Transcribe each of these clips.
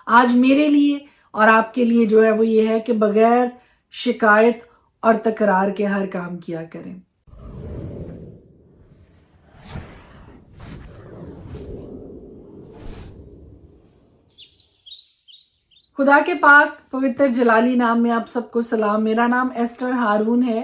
آج میرے لیے اور آپ کے لیے جو ہے وہ یہ ہے کہ بغیر شکایت اور تکرار کے ہر کام کیا کریں۔ خدا کے پاک پوتر جلالی نام میں آپ سب کو سلام۔ میرا نام ایسٹر ہارون ہے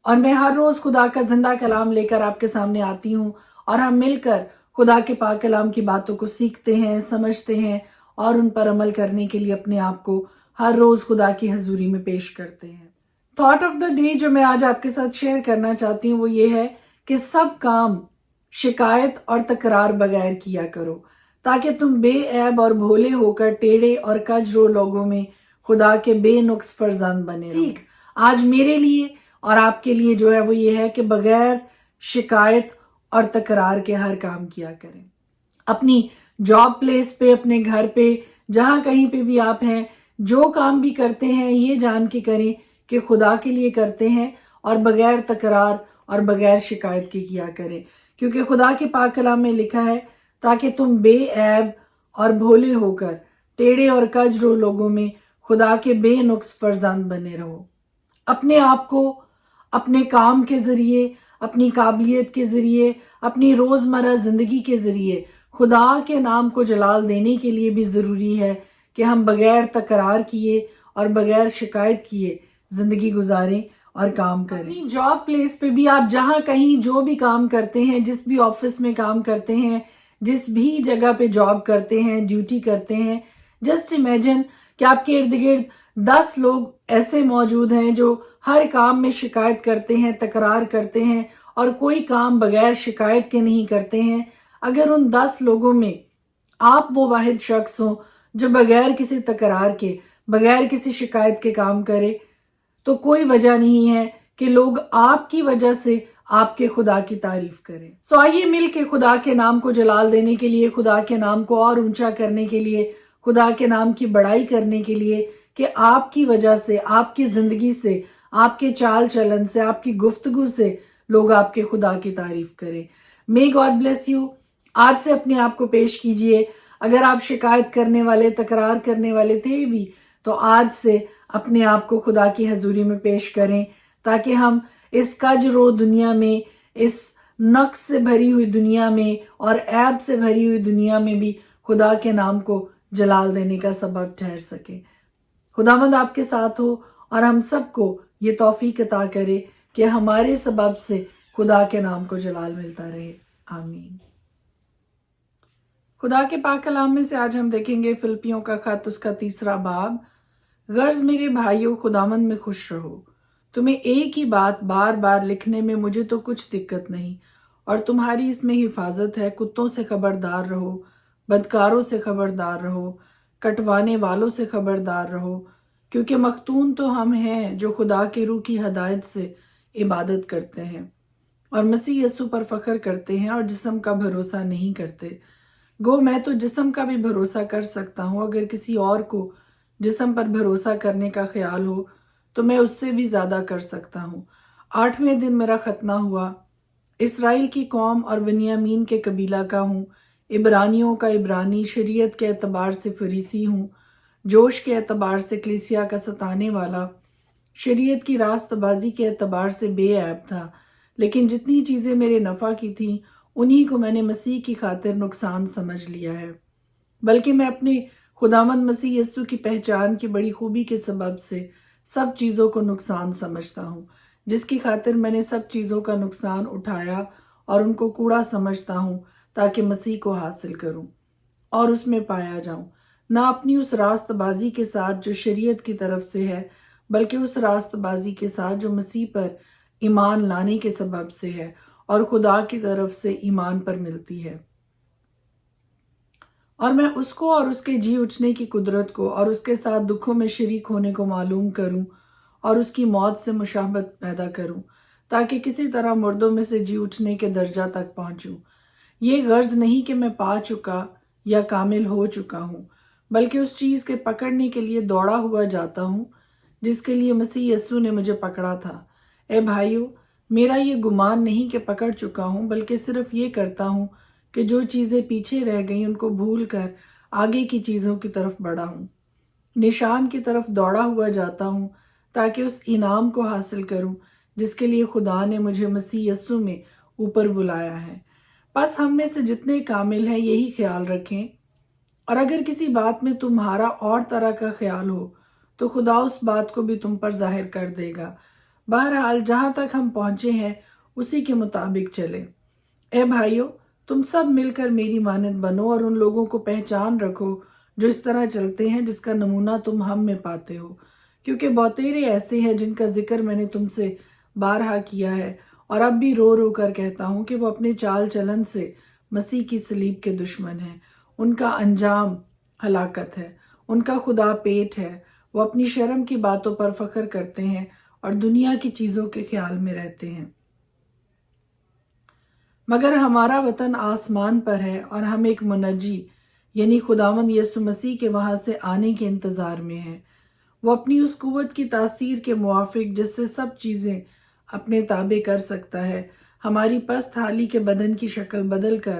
اور میں ہر روز خدا کا زندہ کلام لے کر آپ کے سامنے آتی ہوں اور ہم مل کر خدا کے پاک کلام کی باتوں کو سیکھتے ہیں، سمجھتے ہیں اور ان پر عمل کرنے کے لیے اپنے آپ کو ہر روز خدا کی حضوری میں پیش کرتے ہیں۔ تھاٹ آف دا ڈے جو میں آج آپ کے ساتھ شیئر کرنا چاہتی ہوں وہ یہ ہے کہ سب کام شکایت اور تکرار بغیر کیا کرو تاکہ تم بے عیب اور بھولے ہو کر ٹیڑھے اور کج رو لوگوں میں خدا کے بے نقص فرزند بنے رہو۔ سیکھ آج میرے لیے اور آپ کے لیے جو ہے وہ یہ ہے کہ بغیر شکایت اور تکرار کے ہر کام کیا کریں۔ اپنی جاب پلیس پہ، اپنے گھر پہ، جہاں کہیں پہ بھی آپ ہیں، جو کام بھی کرتے ہیں یہ جان کے کریں کہ خدا کے لیے کرتے ہیں اور بغیر تکرار اور بغیر شکایت کے کیا کریں، کیونکہ خدا کے پاک کلام میں لکھا ہے تاکہ تم بے عیب اور بھولے ہو کر ٹیڑھے اور کج رو لوگوں میں خدا کے بے نقص فرزند بنے رہو۔ اپنے آپ کو اپنے کام کے ذریعے، اپنی قابلیت کے ذریعے، اپنی روزمرہ زندگی کے ذریعے خدا کے نام کو جلال دینے کے لیے بھی ضروری ہے کہ ہم بغیر تکرار کیے اور بغیر شکایت کیے زندگی گزاریں اور کام کریں۔ اپنی جاب پلیس پہ بھی آپ جہاں کہیں جو بھی کام کرتے ہیں، جس بھی آفس میں کام کرتے ہیں، جس بھی جگہ پہ جاب کرتے ہیں، ڈیوٹی کرتے ہیں، جسٹ امیجن کہ آپ کے ارد گرد 10 لوگ ایسے موجود ہیں جو ہر کام میں شکایت کرتے ہیں، تکرار کرتے ہیں اور کوئی کام بغیر شکایت کے نہیں کرتے ہیں۔ اگر ان 10 لوگوں میں آپ وہ واحد شخص ہوں جو بغیر کسی تکرار کے، بغیر کسی شکایت کے کام کرے تو کوئی وجہ نہیں ہے کہ لوگ آپ کی وجہ سے آپ کے خدا کی تعریف کریں۔ سو آئیے مل کے خدا کے نام کو جلال دینے کے لیے، خدا کے نام کو اور اونچا کرنے کے لیے، خدا کے نام کی بڑائی کرنے کے لیے کہ آپ کی وجہ سے، آپ کی زندگی سے، آپ کے چال چلن سے، آپ کی گفتگو سے لوگ آپ کے خدا کی تعریف کریں۔ May God bless you۔ آج سے اپنے آپ کو پیش کیجئے۔ اگر آپ شکایت کرنے والے، تکرار کرنے والے تھے بھی تو آج سے اپنے آپ کو خدا کی حضوری میں پیش کریں تاکہ ہم اس کج رو دنیا میں، اس نقص سے بھری ہوئی دنیا میں اور عیب سے بھری ہوئی دنیا میں بھی خدا کے نام کو جلال دینے کا سبب ٹھہر سکے۔ خداوند آپ کے ساتھ ہو اور ہم سب کو یہ توفیق عطا کرے کہ ہمارے سبب سے خدا کے نام کو جلال ملتا رہے۔ آمین۔ خدا کے پاک کلام میں سے آج ہم دیکھیں گے فلپیوں کا خط، اس کا 3 باب۔ غرض میرے بھائیوں، خداوند میں خوش رہو۔ تمہیں ایک ہی بات بار بار لکھنے میں مجھے تو کچھ دقت نہیں، اور تمہاری اس میں حفاظت ہے۔ کتوں سے خبردار رہو، بدکاروں سے خبردار رہو، کٹوانے والوں سے خبردار رہو، کیونکہ مختون تو ہم ہیں جو خدا کے روح کی ہدایت سے عبادت کرتے ہیں اور مسیح یسوع پر فخر کرتے ہیں اور جسم کا بھروسہ نہیں کرتے۔ گو میں تو جسم کا بھی بھروسہ کر سکتا ہوں، اگر کسی اور کو جسم پر بھروسہ کرنے کا خیال ہو تو میں اس سے بھی زیادہ کر سکتا ہوں۔ 8ویں دن میرا ختنہ ہوا۔ اسرائیل کی قوم اور بنیامین کے قبیلہ کا ہوں، عبرانیوں کا عبرانی، شریعت کے اعتبار سے فریسی ہوں، جوش کے اعتبار سے کلیسیا کا ستانے والا، شریعت کی راست بازی کے اعتبار سے بے عیب تھا۔ لیکن جتنی چیزیں میرے نفع کی تھیں انہی کو میں نے مسیح کی خاطر نقصان سمجھ لیا ہے، بلکہ میں اپنے خداوند مسیح یسوع کی پہچان کی بڑی خوبی کے سبب سے سب چیزوں کو نقصان سمجھتا ہوں، جس کی خاطر میں نے سب چیزوں کا نقصان اٹھایا اور ان کو کوڑا سمجھتا ہوں تاکہ مسیح کو حاصل کروں اور اس میں پایا جاؤں، نہ اپنی اس راست بازی کے ساتھ جو شریعت کی طرف سے ہے، بلکہ اس راست بازی کے ساتھ جو مسیح پر ایمان لانے کے سبب سے ہے اور خدا کی طرف سے ایمان پر ملتی ہے۔ اور میں اس کو اور اس کے جی اٹھنے کی قدرت کو اور اس کے ساتھ دکھوں میں شریک ہونے کو معلوم کروں اور اس کی موت سے مشابہت پیدا کروں، تاکہ کسی طرح مردوں میں سے جی اٹھنے کے درجہ تک پہنچوں۔ یہ غرض نہیں کہ میں پا چکا یا کامل ہو چکا ہوں، بلکہ اس چیز کے پکڑنے کے لیے دوڑا ہوا جاتا ہوں جس کے لیے مسیح یسوع نے مجھے پکڑا تھا۔ اے بھائیو، میرا یہ گمان نہیں کہ پکڑ چکا ہوں، بلکہ صرف یہ کرتا ہوں کہ جو چیزیں پیچھے رہ گئیں ان کو بھول کر آگے کی چیزوں کی طرف بڑھا ہوں، نشان کی طرف دوڑا ہوا جاتا ہوں تاکہ اس انعام کو حاصل کروں جس کے لیے خدا نے مجھے مسیح یسوع میں اوپر بلایا ہے۔ بس ہم میں سے جتنے کامل ہیں یہی خیال رکھیں، اور اگر کسی بات میں تمہارا اور طرح کا خیال ہو تو خدا اس بات کو بھی تم پر ظاہر کر دے گا۔ بہرحال جہاں تک ہم پہنچے ہیں اسی کے مطابق چلے۔ اے بھائیو، تم سب مل کر میری مانند بنو اور ان لوگوں کو پہچان رکھو جو اس طرح چلتے ہیں جس کا نمونہ تم ہم میں پاتے ہو، کیونکہ بہتیرے ایسے ہیں جن کا ذکر میں نے تم سے بارہا کیا ہے اور اب بھی رو رو کر کہتا ہوں کہ وہ اپنے چال چلن سے مسیح کی صلیب کے دشمن ہیں۔ ان کا انجام ہلاکت ہے، ان کا خدا پیٹ ہے، وہ اپنی شرم کی باتوں پر فخر کرتے ہیں اور دنیا کی چیزوں کے خیال میں رہتے ہیں۔ مگر ہمارا وطن آسمان پر ہے اور ہم ایک منجی یعنی خداوند یسوع مسیح کے وہاں سے آنے کے انتظار میں ہیں۔ وہ اپنی اس قوت کی تاثیر کے موافق جس سے سب چیزیں اپنے تابع کر سکتا ہے، ہماری پست حالی کے بدن کی شکل بدل کر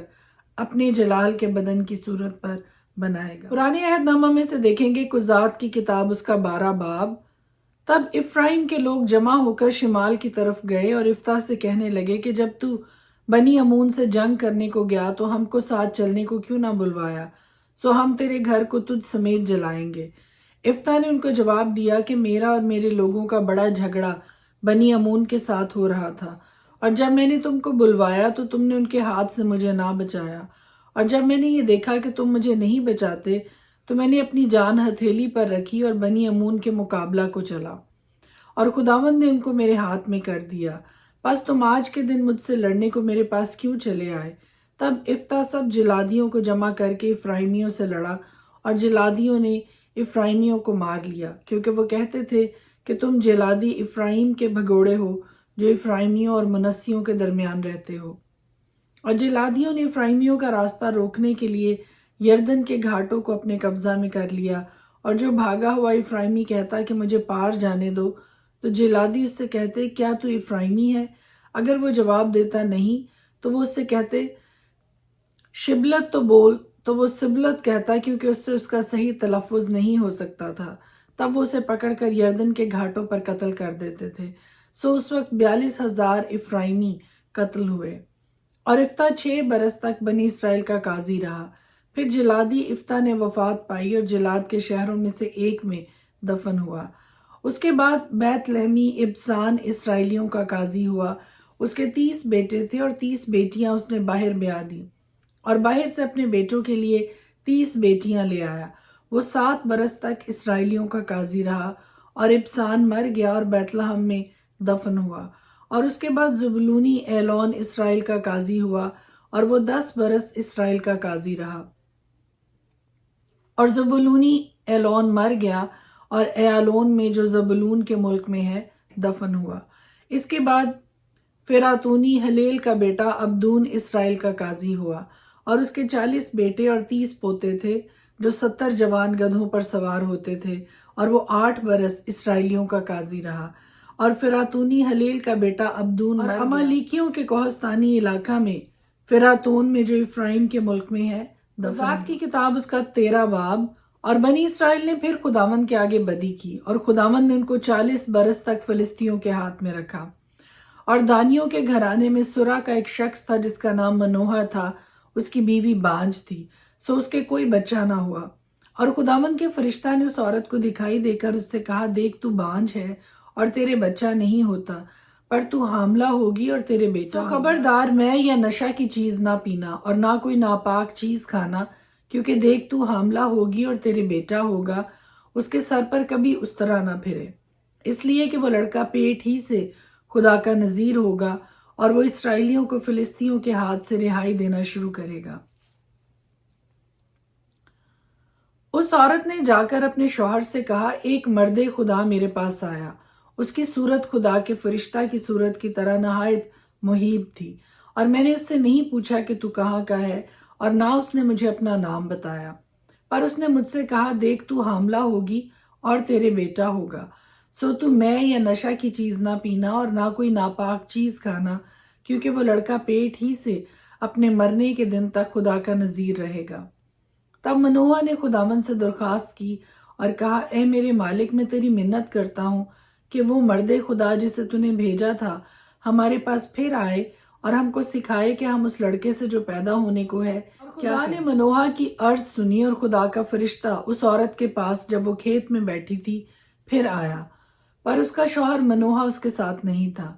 اپنے جلال کے بدن کی صورت پر بنائے گا۔ پرانے عہد نامہ میں سے دیکھیں گے قضات کی کتاب اس کا 12 باب۔ تب افرائیم کے لوگ جمع ہو کر شمال کی طرف گئے اور افتح سے کہنے لگے کہ جب تو بنی امون سے جنگ کرنے کو گیا تو ہم کو ساتھ چلنے کو کیوں نہ بلوایا؟ سو ہم تیرے گھر کو تجھ سمیت جلائیں گے۔ افتح نے ان کو جواب دیا کہ میرا اور میرے لوگوں کا بڑا جھگڑا بنی امون کے ساتھ ہو رہا تھا، اور جب میں نے تم کو بلوایا تو تم نے ان کے ہاتھ سے مجھے نہ بچایا، اور جب میں نے یہ دیکھا کہ تم مجھے نہیں بچاتے تو میں نے اپنی جان ہتھیلی پر رکھی اور بنی امون کے مقابلہ کو چلا، اور خداوند نے ان کو میرے ہاتھ میں کر دیا۔ بس تم آج کے دن مجھ سے لڑنے کو میرے پاس کیوں چلے آئے؟ تب افتح سب جلادیوں کو جمع کر کے افرائیمیوں سے لڑا، اور جلادیوں نے افرائیمیوں کو مار لیا، کیونکہ وہ کہتے تھے کہ تم جلادی افرائیم کے بھگوڑے ہو جو افرائیمیوں اور منسیوں کے درمیان رہتے ہو۔ اور جلادیوں نے افرائیمیوں کا راستہ روکنے کے لیے یردن کے گھاٹوں کو اپنے قبضہ میں کر لیا، اور جو بھاگا ہوا افرائیمی کہتا کہ مجھے پار جانے دو تو جلادی اس سے کہتے کیا تو افرائیمی ہے؟ اگر وہ جواب دیتا نہیں تو وہ اس سے کہتے شبلت تو بول، تو وہ سبلت کہتا کیونکہ اس سے اس کا صحیح تلفظ نہیں ہو سکتا تھا۔ تب وہ اسے پکڑ کر یردن کے گھاٹوں پر قتل کر دیتے تھے۔ سو اس وقت 42,000 افرائیمی قتل ہوئے، اور افتح 6 برس تک بنی اسرائیل کا قاضی رہا۔ پھر جلادی افتح نے وفات پائی اور جلاد کے شہروں میں سے ایک میں دفن ہوا۔ اس کے بعد بیت لہمی ابسان اسرائیلیوں کا قاضی ہوا۔ اس کے 30 بیٹے تھے اور 30 بیٹیاں اس نے باہر بیاہ دی، اور باہر سے اپنے بیٹوں کے لیے 30 بیٹیاں لے آیا۔ وہ 7 برس تک اسرائیلیوں کا قاضی رہا، اور ابسان مر گیا اور بیت لہم میں دفن ہوا۔ اور اس کے بعد زبلونی ایلون اسرائیل کا قاضی ہوا، اور وہ 10 برس اسرائیل کا قاضی رہا۔ اور زبلونی ایلون مر گیا اور ایالون میں جو زبلون کے ملک میں ہے دفن ہوا۔ اس کے بعد فراتونی ہلیل کا بیٹا عبدون اسرائیل کا قاضی ہوا، اور اس کے 40 بیٹے اور 30 پوتے تھے جو 70 جوان گدھوں پر سوار ہوتے تھے، اور وہ 8 برس اسرائیلیوں کا قاضی رہا۔ اور فراتونی ہلیل کا بیٹا عبدون اور امالیکیوں کے کوہستانی علاقہ میں فراتون میں جو افرائیم کے ملک میں ہے قضات کی کتاب اس کا 13 باب۔ اور بنی اسرائیل نے پھر خداوند کے آگے بدی کی، اور خداوند نے ان کو 40 برس تک فلسطینیوں کے ہاتھ میں رکھا۔ اور دانیوں کے گھرانے میں سرا کا ایک شخص تھا جس کا نام منوہا تھا، اس کی بیوی بانج تھی، سو اس کے کوئی بچہ نہ ہوا۔ اور خداوند کے فرشتہ نے اس عورت کو دکھائی دے کر اس سے کہا دیکھ تو بانج ہے اور تیرے بچہ نہیں ہوتا، پر تو حاملہ ہوگی اور تیرے بیٹا ہوگا۔ خبردار میں یا نشہ کی چیز نہ پینا اور نہ کوئی ناپاک چیز کھانا، کیونکہ دیکھ تو حاملہ ہوگی اور تیرے بیٹا ہوگا، اس کے سر پر کبھی اس طرح نہ پھرے، اس لیے کہ وہ لڑکا پیٹ ہی سے خدا کا نذیر ہوگا، اور وہ اسرائیلیوں کو فلسطینیوں کے ہاتھ سے رہائی دینا شروع کرے گا۔ اس عورت نے جا کر اپنے شوہر سے کہا ایک مرد خدا میرے پاس آیا، اس کی صورت خدا کے فرشتہ کی صورت کی طرح نہایت محیب تھی، اور میں نے اس سے نہیں پوچھا کہ تو کہاں کا ہے، اور نہ اس نے مجھے اپنا نام بتایا، پر اس نے مجھ سے کہا دیکھ تو حاملہ ہوگی اور تیرے بیٹا ہوگا، سو تو میں یا نشہ کی چیز نہ پینا اور نہ کوئی ناپاک چیز کھانا، کیونکہ وہ لڑکا پیٹ ہی سے اپنے مرنے کے دن تک خدا کا نذیر رہے گا۔ تب منوہا نے خداوند سے درخواست کی اور کہا، اے میرے مالک، میں تیری منت کرتا ہوں کہ وہ مرد خدا جسے تو نے بھیجا تھا ہمارے پاس پھر آئے اور ہم کو سکھائے کہ ہم اس لڑکے سے جو پیدا ہونے کو ہے خدا نے منوہا کی عرض سنی، اور خدا کا فرشتہ اس عورت کے پاس جب وہ کھیت میں بیٹھی تھی پھر آیا، پر اس کا شوہر منوہا اس کے ساتھ نہیں تھا۔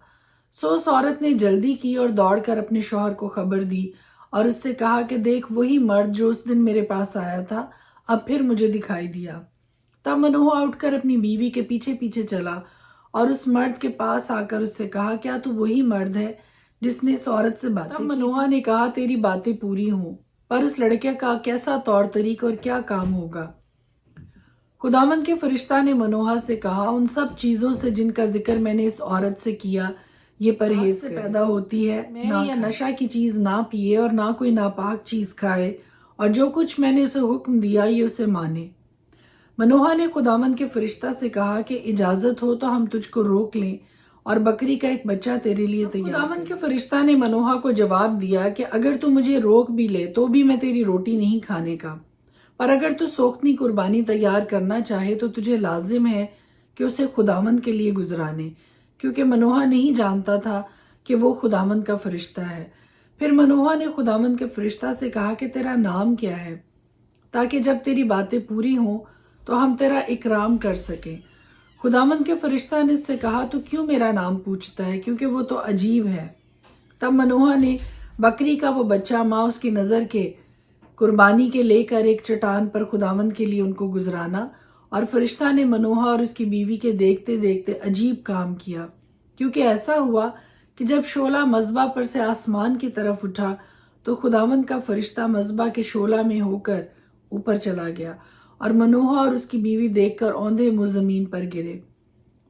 سو اس عورت نے جلدی کی اور دوڑ کر اپنے شوہر کو خبر دی اور اس سے کہا کہ دیکھ، وہی مرد جو اس دن میرے پاس آیا تھا اب پھر مجھے دکھائی دیا۔ تب منوہا اٹھ کر اپنی بیوی کے پیچھے پیچھے چلا اور اس مرد کے پاس آ کر اس سے کہا، کیا تو وہی مرد ہے جس نے اس عورت سے باتیں کی؟ تب منوہا نے کہا، تیری باتیں پوری ہوں، پر اس لڑکے کا کیسا طور طریق اور کیا کام ہوگا؟ خداوند کے فرشتہ نے منوہا سے کہا، ان سب چیزوں سے جن کا ذکر میں نے اس عورت سے کیا یہ پرہیز سے پیدا ہوتی ہے، میں یا نشہ کی چیز نہ پیے اور نہ کوئی ناپاک چیز کھائے، اور جو کچھ میں نے اسے حکم دیا یہ اسے مانے۔ منوہا نے خداوند کے فرشتہ سے کہا کہ اجازت ہو تو ہم تجھ کو روک لیں اور بکری کا ایک بچہ تیرے لیے تیار۔ خداوند کے فرشتہ نے منوہا کو جواب دیا کہ اگر تو مجھے روک بھی لے تو بھی میں تیری روٹی نہیں کھانے کا، پر اگر تو سوختنی قربانی تیار کرنا چاہے تو تجھے لازم ہے کہ اسے خداوند کے لیے گزرانے، کیونکہ منوہا نہیں جانتا تھا کہ وہ خداوند کا فرشتہ ہے۔ پھر منوہا نے خداوند کے فرشتہ سے کہا کہ تیرا نام کیا ہے، تاکہ جب تیری باتیں پوری ہوں تو ہم تیرا اکرام کر سکیں۔ خداوند کے فرشتہ نے اس سے کہا، تو کیوں میرا نام پوچھتا ہے، کیونکہ وہ تو عجیب ہے۔ تب منوہا نے بکری کا وہ بچہ ماں اس کی نظر کے قربانی کے لے کر ایک چٹان پر خداوند کے لیے ان کو گزرانا، اور فرشتہ نے منوہا اور اس کی بیوی کے دیکھتے دیکھتے عجیب کام کیا، کیونکہ ایسا ہوا کہ جب شعلہ مذبح پر سے آسمان کی طرف اٹھا تو خداوند کا فرشتہ مذبح کے شعلہ میں ہو کر اوپر چلا گیا، اور منوہا اور اس کی بیوی دیکھ کر اوندھے منہ زمین پر گرے۔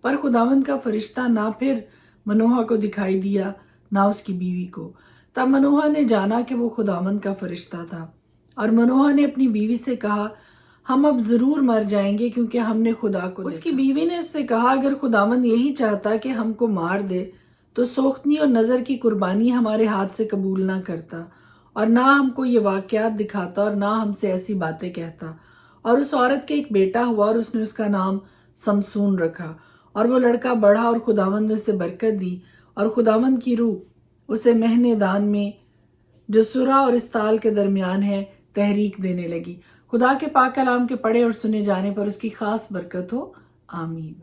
پر خداوند کا فرشتہ نہ پھر منوہا کو دکھائی دیا نہ اس کی بیوی کو۔ تب منوہا نے جانا کہ وہ خداوند کا فرشتہ تھا، اور منوہا نے اپنی بیوی سے کہا، ہم اب ضرور مر جائیں گے کیونکہ ہم نے خدا کو دیکھا۔ اس کی بیوی نے اس سے کہا، اگر خداوند یہی چاہتا کہ ہم کو مار دے تو سوختنی اور نظر کی قربانی ہمارے ہاتھ سے قبول نہ کرتا، اور نہ ہم کو یہ واقعات دکھاتا اور نہ ہم سے ایسی باتیں کہتا۔ اور اس عورت کے ایک بیٹا ہوا اور اس نے اس کا نام سمسون رکھا، اور وہ لڑکا بڑھا اور خداوند نے اسے برکت دی، اور خداوند کی روح اسے مہنے دان میں جو سرا اور استال کے درمیان ہے تحریک دینے لگی۔ خدا کے پاک کلام کے پڑھے اور سنے جانے پر اس کی خاص برکت ہو، آمین۔